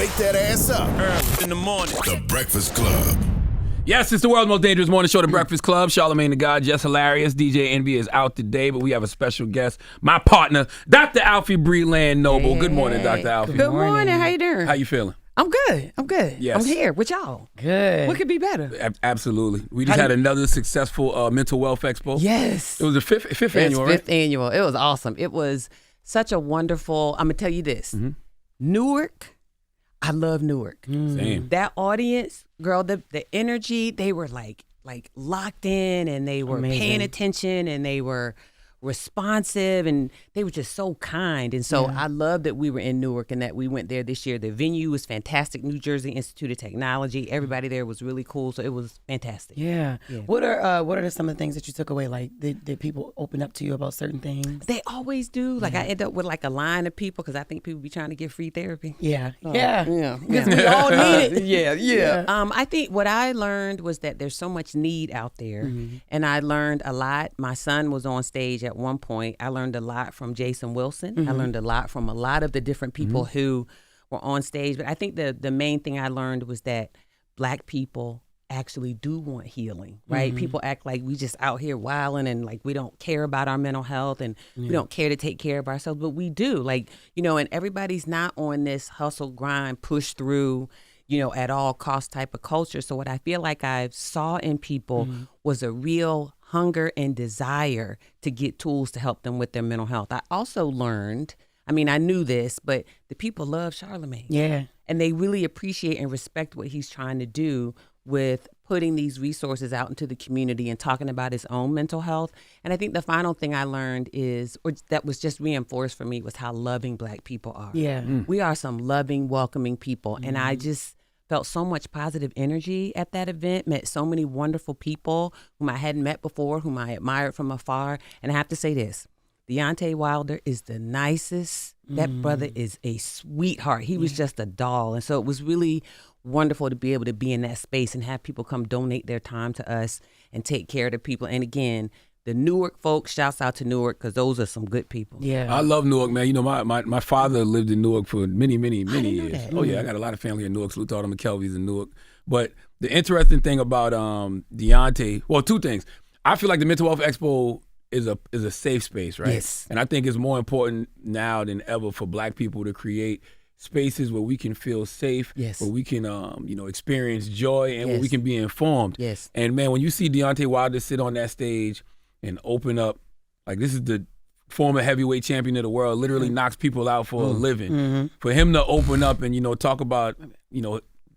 wake that ass up. Early in the morning. The Breakfast Club. Yes, it's the world's most dangerous morning show, The Breakfast Club. Charlamagne the God, Jess Hilarious. DJ Envy is out today, but we have a special guest, my partner, Dr. Alfiee Breland Noble. Good morning, Dr. Alfiee. Good morning. How you doing? How you feeling? I'm good. Yes. I'm here with y'all. Good. What could be better? Absolutely. We just had another successful mental wealth expo. Yes. It was the fifth annual, right? Fifth annual. It was awesome. It was such a wonderful, I'm going to tell you this. Mm-hmm. Newark, I love Newark. Same. That audience, girl, the energy, they were like locked in, and they were paying attention, and they were responsive, and they were just so kind. And so I love that we were in Newark and that we went there this year. The venue was fantastic. New Jersey Institute of Technology. Everybody there was really cool. So it was fantastic. Yeah. What are some of the things that you took away? Like, did people open up to you about certain things? They always do. Like, I end up with like a line of people because I think people be trying to get free therapy. Yeah. Because we all need it. Yeah. I think what I learned was that there's so much need out there, and I learned a lot. My son was on stage at one point. I learned a lot from Jason Wilson. I learned a lot from a lot of the different people who were on stage. But I think the main thing I learned was that Black people actually do want healing, right? People act like we just out here wilding and like we don't care about our mental health and we don't care to take care of ourselves, but we do. Like, and everybody's not on this hustle, grind, push through, at all cost type of culture. So what I feel like I saw in people was a real hunger and desire to get tools to help them with their mental health. I also learned, I knew this, but the people love Charlamagne. Yeah. And they really appreciate and respect what he's trying to do with putting these resources out into the community and talking about his own mental health. And I think the final thing I learned or that was just reinforced for me, was how loving Black people are. Yeah. We are some loving, welcoming people. And I just felt so much positive energy at that event, met so many wonderful people whom I hadn't met before, whom I admired from afar. And I have to say this, Deontay Wilder is the nicest. That brother is a sweetheart. He was just a doll. And so it was really wonderful to be able to be in that space and have people come donate their time to us and take care of the people. And again, the Newark folks, shouts out to Newark, because those are some good people. Yeah. I love Newark, man. My father lived in Newark for many years. That. Oh, yeah, I got a lot of family in Newark. Salute to all the McKelveys in Newark. But the interesting thing about Deontay, well, two things. I feel like the Mental Health Expo is a safe space, right? Yes. And I think it's more important now than ever for Black people to create spaces where we can feel safe, where we can, experience joy, and where we can be informed. Yes. And, man, when you see Deontay Wilder sit on that stage and open up, like, this is the former heavyweight champion of the world, literally knocks people out for a living. For him to open up and, talk about,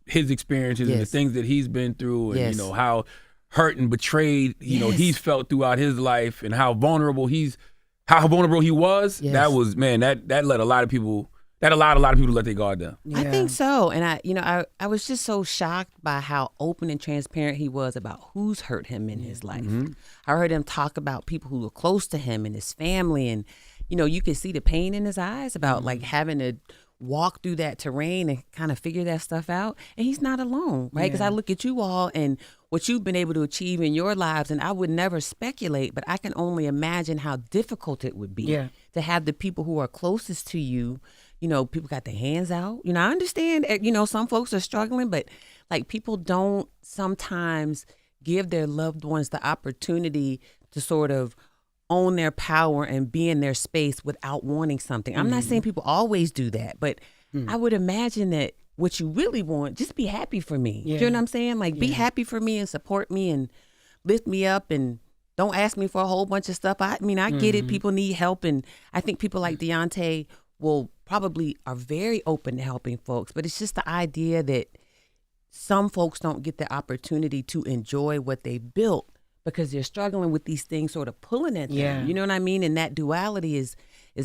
his experiences and the things that he's been through and, how hurt and betrayed, he's felt throughout his life and how vulnerable he was, that was, man, that let a lot of people, that allowed a lot of people to let their guard down. I think so. And I was just so shocked by how open and transparent he was about who's hurt him in his life. I heard him talk about people who were close to him and his family. And, you could see the pain in his eyes about like having to walk through that terrain and kind of figure that stuff out. And he's not alone, right? Because I look at you all and what you've been able to achieve in your lives, and I would never speculate, but I can only imagine how difficult it would be to have the people who are closest to you. People got their hands out. I understand, some folks are struggling, but like people don't sometimes give their loved ones the opportunity to sort of own their power and be in their space without wanting something. I'm not saying people always do that, but I would imagine that what you really want, just be happy for me. You know what I'm saying? Like, be happy for me and support me and lift me up and don't ask me for a whole bunch of stuff. I get it. People need help. And I think people like Deontay probably are very open to helping folks, but it's just the idea that some folks don't get the opportunity to enjoy what they built because they're struggling with these things sort of pulling at them. You know what I mean? And that duality is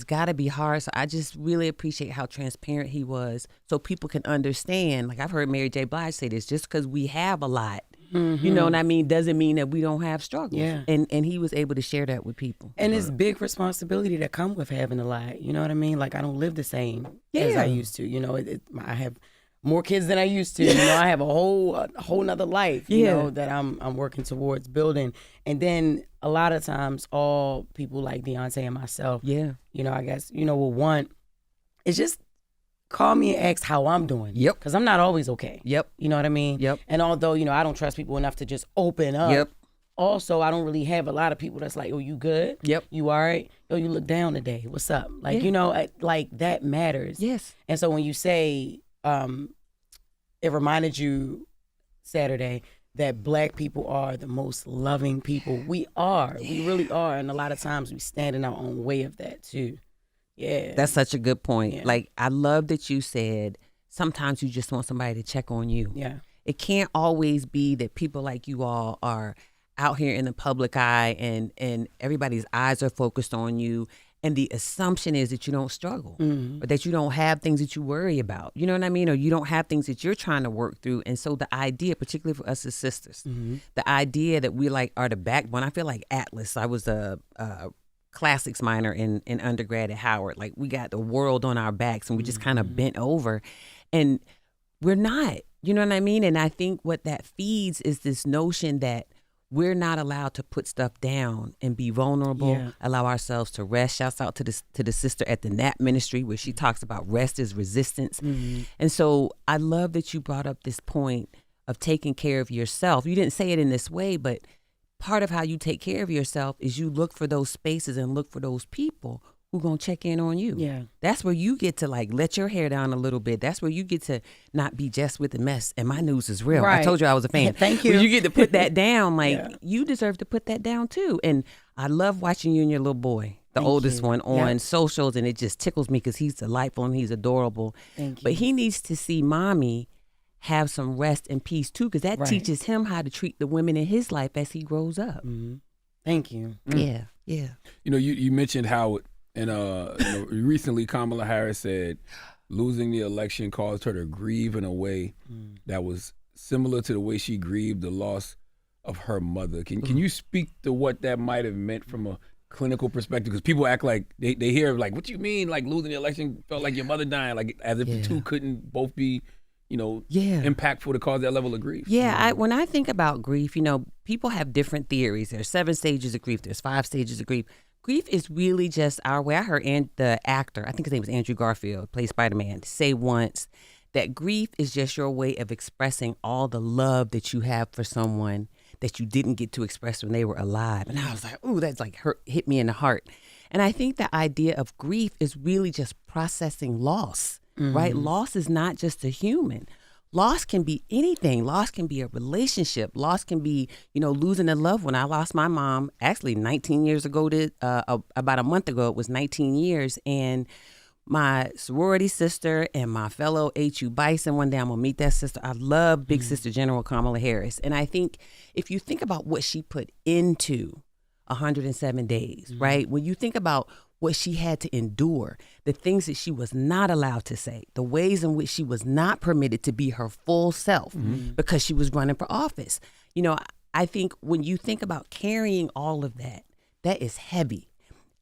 got to be hard. So I just really appreciate how transparent he was so people can understand. Like, I've heard Mary J. Blige say this, just because we have a lot, you know what I mean, doesn't mean that we don't have struggles. Yeah. And he was able to share that with people. And it's big responsibility that come with having a lot. You know what I mean? Like, I don't live the same as I used to. I have more kids than I used to. I have a whole nother life, that I'm working towards building. And then a lot of times all people like Deontay and myself, I guess, will want, it's just call me and ask how I'm doing. Yep. Because I'm not always okay. Yep. You know what I mean? Yep. And although, I don't trust people enough to just open up. Yep. Also, I don't really have a lot of people that's like, oh, you good? Yep. You all right? Oh, you look down today. What's up? Like, like that matters. Yes. And so when you say it reminded you Saturday that Black people are the most loving people, we are. We really are. And a lot of times we stand in our own way of that too. Yeah. That's such a good point. Yeah. Like, I love that you said sometimes you just want somebody to check on you. Yeah. It can't always be that people like you all are out here in the public eye and everybody's eyes are focused on you. And the assumption is that you don't struggle or that you don't have things that you worry about. You know what I mean? Or you don't have things that you're trying to work through. And so the idea, particularly for us as sisters, the idea that we like are the backbone, I feel like Atlas. I was a classics minor in undergrad at Howard. Like, we got the world on our backs and we just kind of bent over, and we're not, you know what I mean? And I think what that feeds is this notion that we're not allowed to put stuff down and be vulnerable, allow ourselves to rest. Shouts out to the sister at the NAP ministry where she talks about rest is resistance. And so I love that you brought up this point of taking care of yourself. You didn't say it in this way, but part of how you take care of yourself is you look for those spaces and look for those people who gonna check in on you. Yeah. That's where you get to like let your hair down a little bit. That's where you get to not be just with the mess. And my news is real. Right. I told you I was a fan. Thank you. When you get to put that down, like you deserve to put that down too. And I love watching you and your little boy, the oldest one, on socials, and it just tickles me because he's delightful and he's adorable. Thank you. But he needs to see mommy have some rest and peace too, because that teaches him how to treat the women in his life as he grows up. Thank you. Yeah, yeah. You know, you mentioned how, recently Kamala Harris said losing the election caused her to grieve in a way that was similar to the way she grieved the loss of her mother. Can you speak to what that might have meant from a clinical perspective? Because people act like they hear like, what you mean, like losing the election felt like your mother dying, like as if the two couldn't both be impactful to cause that level of grief. Yeah, when I think about grief, people have different theories. There's 7 stages of grief. There's 5 stages of grief. Grief is really just our way. I heard the actor, I think his name was Andrew Garfield, plays Spider-Man, say once that grief is just your way of expressing all the love that you have for someone that you didn't get to express when they were alive. And I was like, ooh, that's like hit me in the heart. And I think the idea of grief is really just processing loss. Right? Loss is not just a human. Loss can be anything. Loss can be a relationship. Loss can be, losing a loved one. I lost my mom actually 19 years ago. About a month ago, it was 19 years. And my sorority sister and my fellow HU Bison, one day I'm going to meet that sister. I love Big Sister General Kamala Harris. And I think if you think about what she put into 107 days, right? When you think about what she had to endure, the things that she was not allowed to say, the ways in which she was not permitted to be her full self because she was running for office. I think when you think about carrying all of that, that is heavy.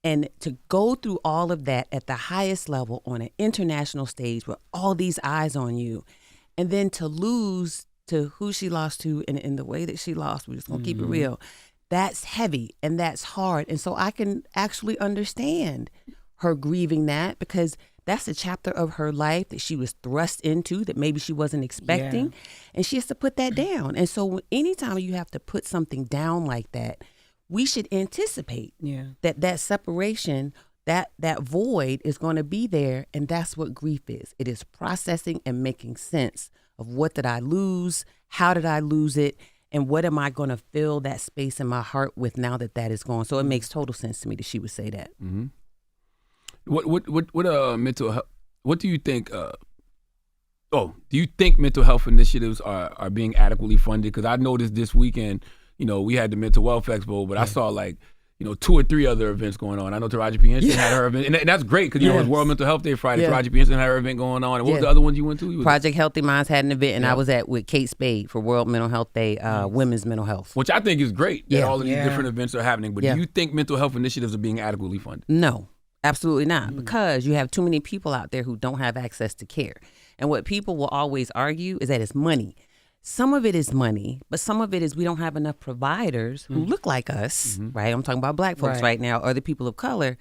And to go through all of that at the highest level on an international stage with all these eyes on you, and then to lose to who she lost to and in the way that she lost, we're just going to keep it real. That's heavy and that's hard. And so I can actually understand her grieving that because that's a chapter of her life that she was thrust into that maybe she wasn't expecting. And she has to put that down. And so anytime you have to put something down like that, we should anticipate that separation, that void is going to be there. And that's what grief is. It is processing and making sense of what did I lose? How did I lose it? And what am I going to fill that space in my heart with now that is gone? So it makes total sense to me that she would say that. What mental health? What do you think? Do you think mental health initiatives are being adequately funded? Because I noticed this weekend, we had the Mental Wealth Expo, but I saw 2 or 3 other events going on. I know Taraji P. Henson had her event, and that's great because it was World Mental Health Day Friday. Taraji P. Henson had her event going on. And what was the other ones you went to? Project Healthy Minds had an event, and I was with Kate Spade for World Mental Health Day, Women's Mental Health. Which I think is great that all of these different events are happening. But do you think mental health initiatives are being adequately funded? No, absolutely not, because you have too many people out there who don't have access to care. And what people will always argue is that it's money. Some of it is money, but some of it is we don't have enough providers who look like us, right? I'm talking about Black folks right now, or the people of color,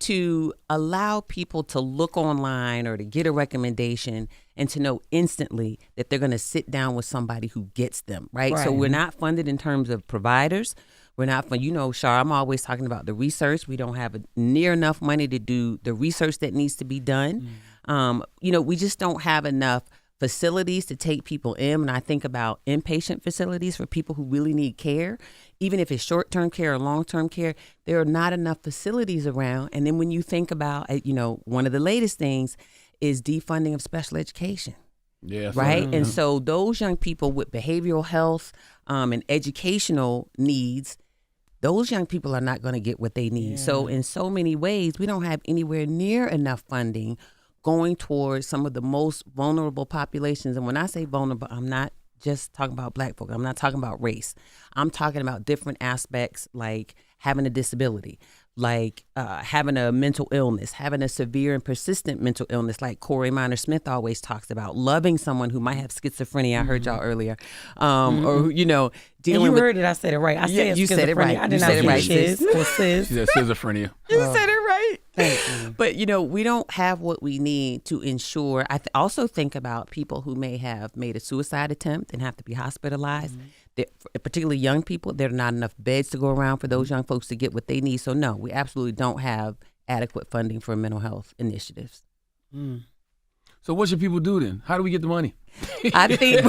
to allow people to look online or to get a recommendation and to know instantly that they're going to sit down with somebody who gets them, right? So we're not funded in terms of providers. We're not funded. You know, Shar, I'm always talking about the research. We don't have near enough money to do the research that needs to be done. You know, we just don't have enough facilities to take people in. When I think about inpatient facilities for people who really need care, even if it's short-term care or long-term care, there are not enough facilities around. And then when you think about, you know, one of the latest things is defunding of special education. Yeah, right. And so those young people with behavioral health and educational needs, those young people are not going to get what they need. So in so many ways, we don't have anywhere near enough funding going towards some of the most vulnerable populations. And when I say vulnerable, I'm not just talking about Black folk. I'm not talking about race. I'm talking about different aspects like having a disability, like having a mental illness, having a severe and persistent mental illness, like Corey Minor-Smith always talks about, loving someone who might have schizophrenia. I heard y'all earlier, or, you know, dealing with. You heard it. I said it right. I said you said it right. I did not say it right. Sis. Or sis. She said schizophrenia. You said it right. But, you know, we don't have what we need to ensure. I also think about people who may have made a suicide attempt and have to be hospitalized. Particularly young people, there are not enough beds to go around for those young folks to get what they need. So, no, we absolutely don't have adequate funding for mental health initiatives. So what should people do then? How do we get the money? I think,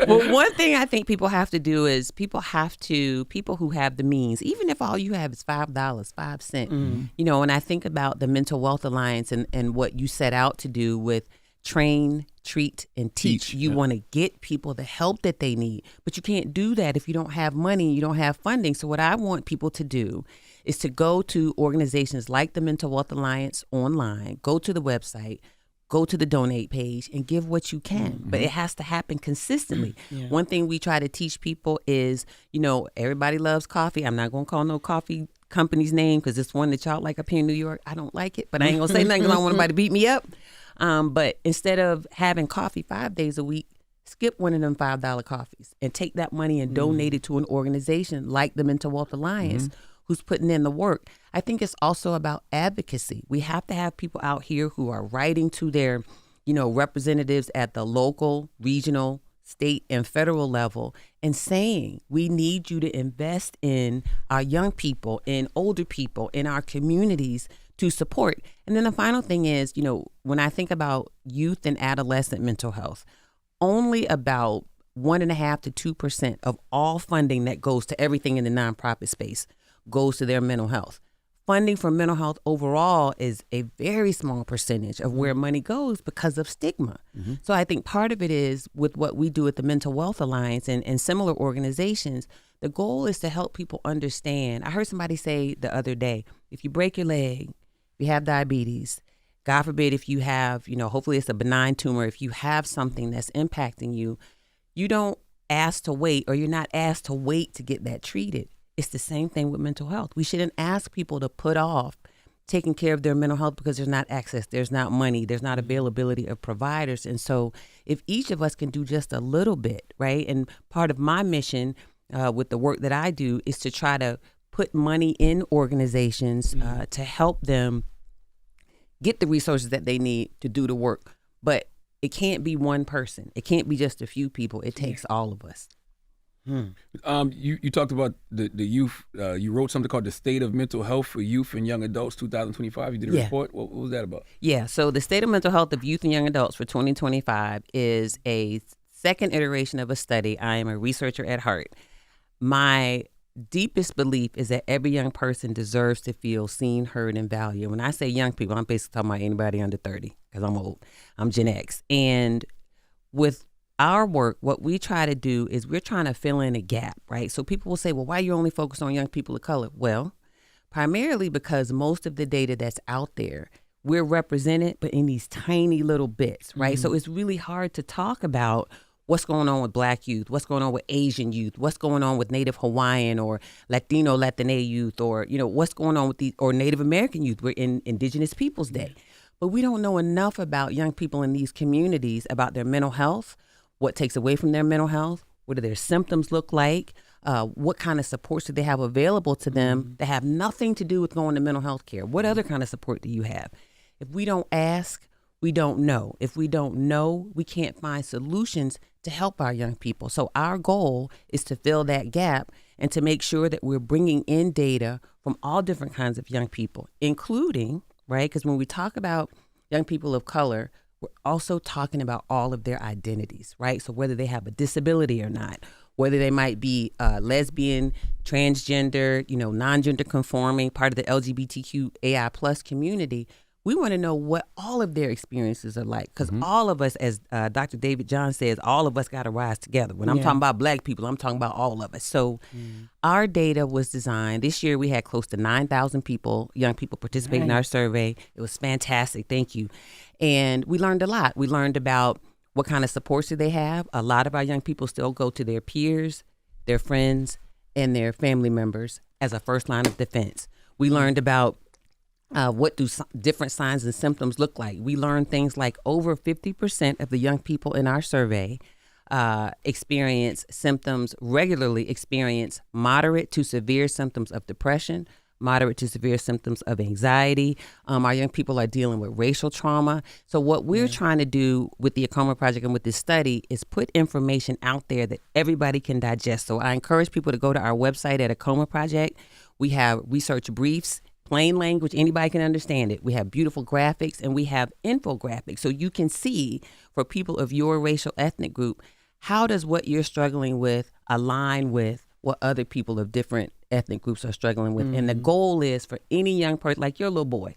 well, one thing I think people have to do is people who have the means, even if all you have is $5, 5 cents, you know, and I think about the Mental Wealth Alliance and what you set out to do with train, treat, and teach. You want to get people the help that they need, but you can't do that if you don't have money, you don't have funding. So what I want people to do is to go to organizations like the Mental Wealth Alliance online, go to the website, go to the donate page and give what you can. But it has to happen consistently. One thing we try to teach people is, you know, everybody loves coffee. I'm not going to call no coffee company's name because it's one that y'all like up here in New York. I don't like it, but I ain't going to say nothing because I don't want anybody to beat me up. But instead of having coffee 5 days a week, skip one of them $5 coffees and take that money and donate it to an organization like the Mental Wealth Alliance who's putting in the work. I think it's also about advocacy. We have to have people out here who are writing to their, you know, representatives at the local, regional, state, and federal level and saying, we need you to invest in our young people, in older people, in our communities to support. And then the final thing is, you know, when I think about youth and adolescent mental health, only about 1.5% to 2% of all funding that goes to everything in the nonprofit space goes to their mental health. Funding for mental health overall is a very small percentage of where money goes because of stigma. So I think part of it is with what we do at the Mental Wealth Alliance and similar organizations, the goal is to help people understand. I heard somebody say the other day, if you break your leg, if you have diabetes, God forbid if you have, you know, hopefully it's a benign tumor, if you have something that's impacting you, you don't ask to wait, or you're not asked to wait to get that treated. It's the same thing with mental health. We shouldn't ask people to put off taking care of their mental health because there's not access, there's not money, there's not availability of providers. And so if each of us can do just a little bit, right? And part of my mission with the work that I do is to try to put money in organizations to help them get the resources that they need to do the work. But it can't be one person. It can't be just a few people. It takes all of us. You talked about the youth. You wrote something called The State of Mental Health for Youth and Young Adults 2025. You did a report. What was that about? Yeah, so the State of Mental Health of Youth and Young Adults for 2025 is a second iteration of a study. I am a researcher at heart. My deepest belief is that every young person deserves to feel seen, heard, and valued. When I say young people, I'm basically talking about anybody under 30 because I'm old. I'm Gen X. And with our work, what we try to do is we're trying to fill in a gap, right? So people will say, well, why are you only focused on young people of color? Well, primarily because most of the data that's out there, we're represented, but in these tiny little bits, right? So it's really hard to talk about what's going on with Black youth, what's going on with Asian youth, what's going on with Native Hawaiian or Latino, Latina youth, or, you know, what's going on with or Native American youth. We're in Indigenous Peoples Day. But we don't know enough about young people in these communities, about their mental health, what takes away from their mental health, what do their symptoms look like, What kind of supports do they have available to them that have nothing to do with going to mental health care? What other kind of support do you have? If we don't ask, we don't know. If we don't know, we can't find solutions to help our young people. So our goal is to fill that gap and to make sure that we're bringing in data from all different kinds of young people, including, right, because when we talk about young people of color, we're also talking about all of their identities, right? So whether they have a disability or not, whether they might be lesbian, transgender, non-gender conforming, part of the LGBTQAI plus community, we want to know what all of their experiences are like, because all of us, as Dr. David John says, all of us got to rise together. When I'm talking about Black people, I'm talking about all of us. So our data was designed. This year we had close to 9,000 people, young people participate in our survey. It was fantastic. Thank you. And we learned a lot. We learned about what kind of supports do they have. A lot of our young people still go to their peers, their friends, and their family members as a first line of defense. We learned about what do different signs and symptoms look like. We learned things like over 50% of the young people in our survey regularly experience moderate to severe symptoms of depression, moderate to severe symptoms of anxiety. Our young people are dealing with racial trauma. So what we're trying to do with the Acoma Project and with this study is put information out there that everybody can digest. So I encourage people to go to our website at Acoma Project. We have research briefs, plain language, anybody can understand it. We have beautiful graphics and we have infographics. So you can see, for people of your racial ethnic group, how does what you're struggling with align with what other people of different ethnic groups are struggling with. And the goal is for any young person, like your little boy,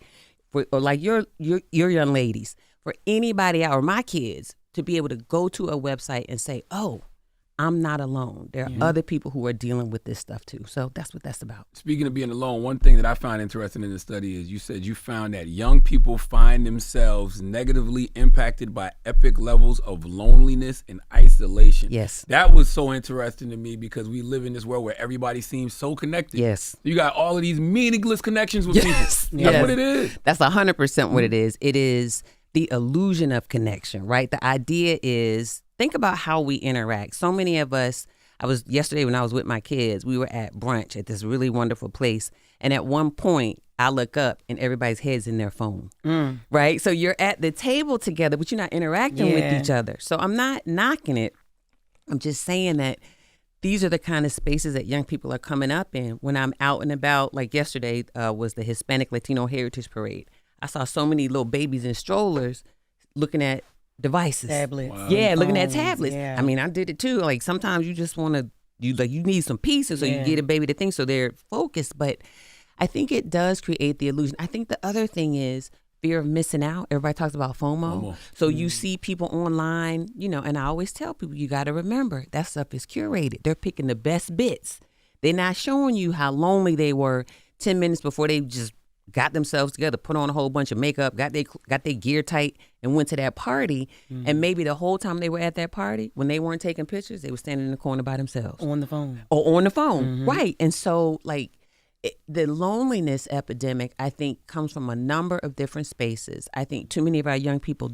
or like your young ladies, for anybody out, or my kids, to be able to go to a website and say, oh, I'm not alone. There are other people who are dealing with this stuff too. So that's what that's about. Speaking of being alone, one thing that I find interesting in the study is you said you found that young people find themselves negatively impacted by epic levels of loneliness and isolation. Yes. That was so interesting to me because we live in this world where everybody seems so connected. Yes. You got all of these meaningless connections with people. That's what it is. That's 100% what it is. It is the illusion of connection, right? The idea is, think about how we interact. So many of us, yesterday when I was with my kids, we were at brunch at this really wonderful place. And at one point, I look up and everybody's head's in their phone, right? So you're at the table together, but you're not interacting with each other. So I'm not knocking it. I'm just saying that these are the kind of spaces that young people are coming up in. When I'm out and about, like yesterday was the Hispanic Latino Heritage Parade. I saw so many little babies in strollers looking at devices. Tablets. Wow. Yeah, Phones, looking at tablets. yeah. I mean, I did it too. Like sometimes you just want to, you need some peace, and so you get a baby to think, so they're focused. But I think it does create the illusion. I think the other thing is fear of missing out. Everybody talks about FOMO. So you see people online, and I always tell people, you got to remember that stuff is curated. They're picking the best bits. They're not showing you how lonely they were 10 minutes before they just got themselves together, put on a whole bunch of makeup, got their gear tight, and went to that party. And maybe the whole time they were at that party, when they weren't taking pictures, they were standing in the corner by themselves. On the phone. Or on the phone, right. And so, the loneliness epidemic, I think, comes from a number of different spaces. I think too many of our young people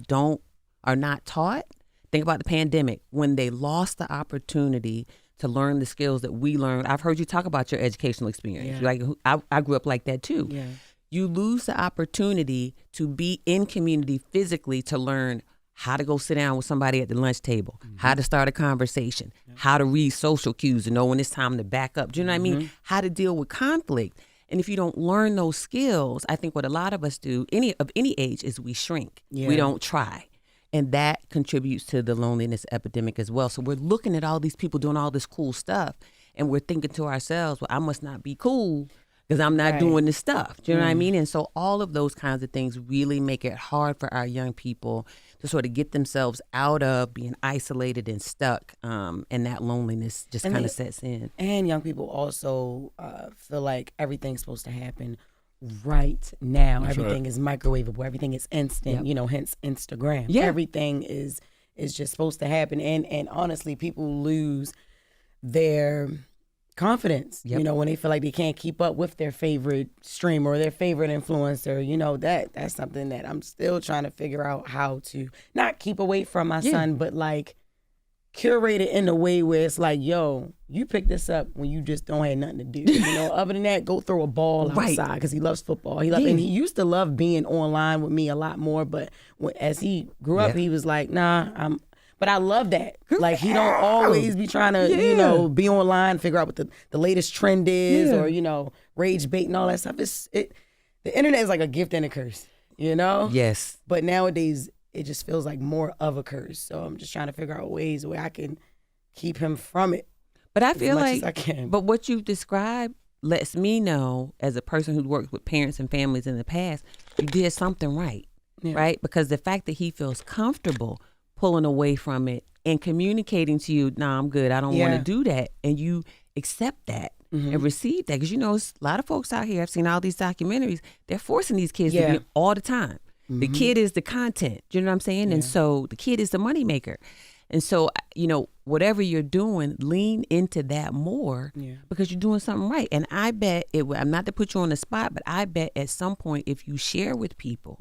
are not taught. Think about the pandemic, when they lost the opportunity to learn the skills that we learned. I've heard you talk about your educational experience. Yeah. I grew up like that too. Yeah. You lose the opportunity to be in community physically, to learn how to go sit down with somebody at the lunch table, how to start a conversation, how to read social cues and know when it's time to back up. Do you know what I mean? How to deal with conflict. And if you don't learn those skills, I think what a lot of us do, of any age, is we shrink. Yeah. We don't try. And that contributes to the loneliness epidemic as well. So we're looking at all these people doing all this cool stuff, and we're thinking to ourselves, well, I must not be cool because I'm not doing this stuff. Do you know what I mean? And so all of those kinds of things really make it hard for our young people to sort of get themselves out of being isolated and stuck, and that loneliness just kind of sets in. And young people also feel like everything's supposed to happen right now. That's everything is microwavable. Everything is instant, hence Instagram. Yeah. Everything is just supposed to happen. And honestly, people lose their confidence, when they feel like they can't keep up with their favorite streamer or their favorite influencer. That's something that I'm still trying to figure out how to not keep away from my son, but curate it in a way where it's like, yo, you pick this up when you just don't have nothing to do. You know, other than that, go throw a ball outside because he loves football. And he used to love being online with me a lot more. But as he grew up, he was like, nah, but I love that. Like, he don't always be trying to, you know, be online, figure out what the latest trend is or, you know, rage bait and all that stuff. The internet is like a gift and a curse, you know? Yes. But nowadays, it just feels like more of a curse. So I'm just trying to figure out ways where I can keep him from it. But I feel like, as I can. But what you've described lets me know, as a person who's worked with parents and families in the past, you did something right, right? Because the fact that he feels comfortable pulling away from it and communicating to you, nah, I'm good, I don't want to do that, and you accept that and receive that. Because, you know, a lot of folks out here, I've seen all these documentaries, they're forcing these kids to be all the time. The kid is the content, you know what I'm saying? And so the kid is the moneymaker. And so, you know, whatever you're doing, lean into that more because you're doing something right. And I bet, I'm not to put you on the spot, but I bet at some point if you share with people,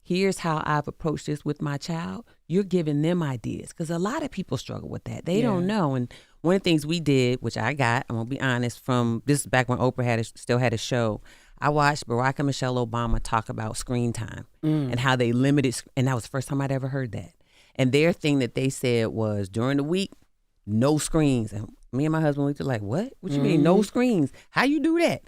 here's how I've approached this with my child, you're giving them ideas. Because a lot of people struggle with that. They don't know. And one of the things we did, which I got, I'm going to be honest, this is back when Oprah still had a show, I watched Barack and Michelle Obama talk about screen time and how they limited, and that was the first time I'd ever heard that. And their thing that they said was during the week, no screens. And me and my husband looked at like, what? What you mean no screens? How you do that?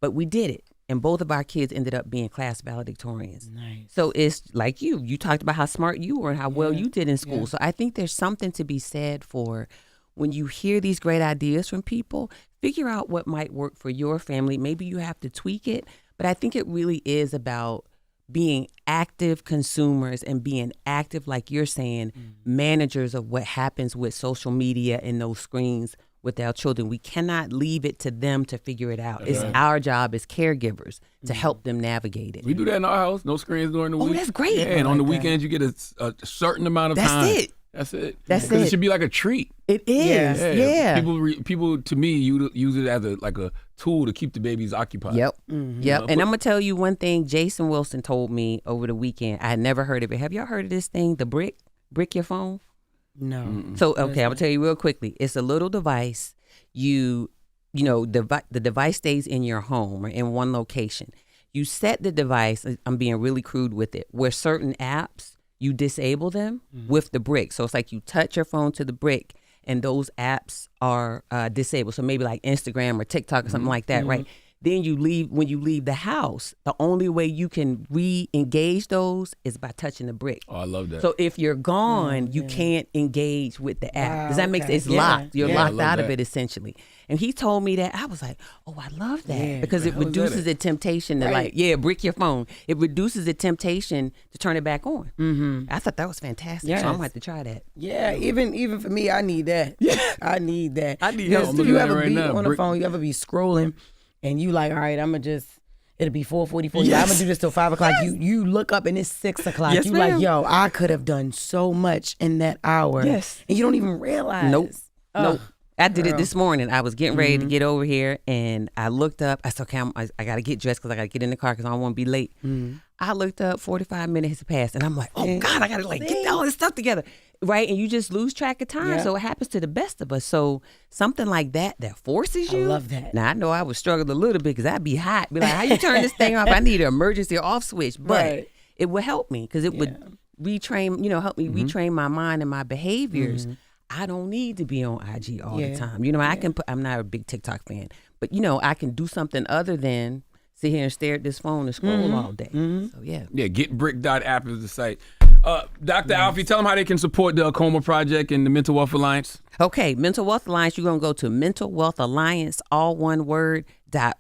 But we did it. And both of our kids ended up being class valedictorians. Nice. So it's like you talked about how smart you were and how well you did in school. So I think there's something to be said for when you hear these great ideas from people, figure out what might work for your family. Maybe you have to tweak it, but I think it really is about being active consumers and being active, like you're saying, managers of what happens with social media and those screens with our children. We cannot leave it to them to figure it out. It's our job as caregivers to help them navigate it. We do that in our house. No screens during the week. Oh, that's great. Yeah, and on the weekends, you get a certain amount of time. That's it. That's it. That's it. It Should be like a treat. It is. Yeah. People to me use it as a tool to keep the babies occupied. Yep. Yep. And I'm gonna tell you one thing. Jason Wilson told me over the weekend. I had never heard of it. Have y'all heard of this thing? The brick your phone. No. So okay, I'm gonna tell you real quickly. It's a little device. You know, the device stays in your home or in one location. You set the device. I'm being really crude with it. Where certain apps, you disable them with the brick. So it's like you touch your phone to the brick and those apps are disabled. So maybe like Instagram or TikTok or something like that, right? Then when you leave the house, the only way you can re-engage those is by touching the brick. Oh, I love that. So if you're gone, you can't engage with the app. Does that make sense? It's locked. You're locked out of it essentially. And he told me that. I was like, oh, I love that. Because it reduces the temptation to brick your phone. It reduces the temptation to turn it back on. I thought that was fantastic. So I'm going to have to try that. Yeah, even for me, I need that. I need that. I need help. You ever be on the phone, you ever be scrolling, and you like, all right, it'll be 4:44. I'm gonna do this till 5 o'clock. You look up and it's 6 o'clock. Yes, you ma'am. like, yo, I could have done so much in that hour. Yes. And you don't even realize. Nope. I did it this morning. I was getting ready to get over here, and I looked up. I said, okay, I got to get dressed because I got to get in the car because I don't want to be late. I looked up, 45 minutes had passed, and I'm like, oh, God, I got to get all this stuff together. Right? And you just lose track of time. Yeah. So it happens to the best of us. So something like that forces you. I love that. Now, I know I would struggle a little bit because I'd be hot. Be like, how you turn this thing off? I need an emergency off switch. But it would help me because it would retrain, help me retrain my mind and my behaviors. I don't need to be on IG all the time. I'm not a big TikTok fan, but I can do something other than sit here and stare at this phone and scroll all day. So yeah. Yeah, getbrick.app is the site. Dr. Alfiee, tell them how they can support the Acoma Project and the Mental Wealth Alliance. Okay, Mental Wealth Alliance, you're going to go to Mental Wealth Alliance, all one word,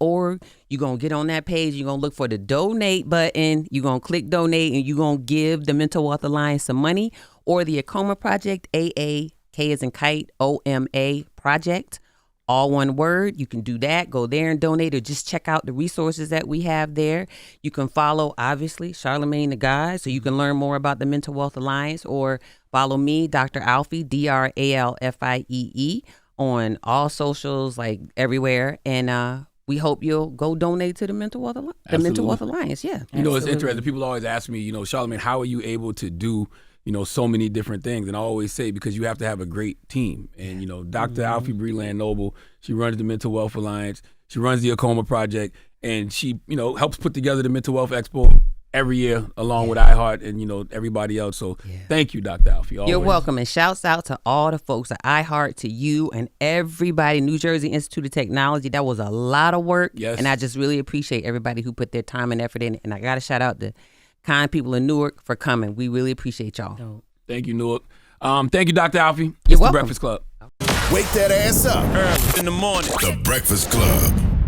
.org. You're going to get on that page. You're going to look for the donate button. You're going to click donate, and you're going to give the Mental Wealth Alliance some money, or the Acoma Project, AA, K as in kite, OMA Project, all one word. You can do that. Go there and donate, or just check out the resources that we have there. You can follow, obviously, Charlamagne the Guy, so you can learn more about the Mental Wealth Alliance, or follow me, Dr. Alfiee, DrAlfiee, on all socials, like everywhere. And we hope you'll go donate to the Mental Wealth Alliance. Yeah. It's interesting. People always ask me, Charlamagne, how are you able to do so many different things. And I always say, because you have to have a great team. And, Dr. Alfiee Breland Noble, she runs the Mental Wealth Alliance. She runs the Acoma Project. And she, helps put together the Mental Wealth Expo every year along with iHeart and, everybody else. So thank you, Dr. Alfiee. Always. You're welcome. And shouts out to all the folks at iHeart, to you and everybody, New Jersey Institute of Technology. That was a lot of work. Yes. And I just really appreciate everybody who put their time and effort in. And I got to shout out the kind people in Newark for coming. We really appreciate y'all. Thank you, Newark. Thank you, Dr. Alfiee. You're It's welcome. The Breakfast Club. Wake that ass up. Early in the morning. The Breakfast Club.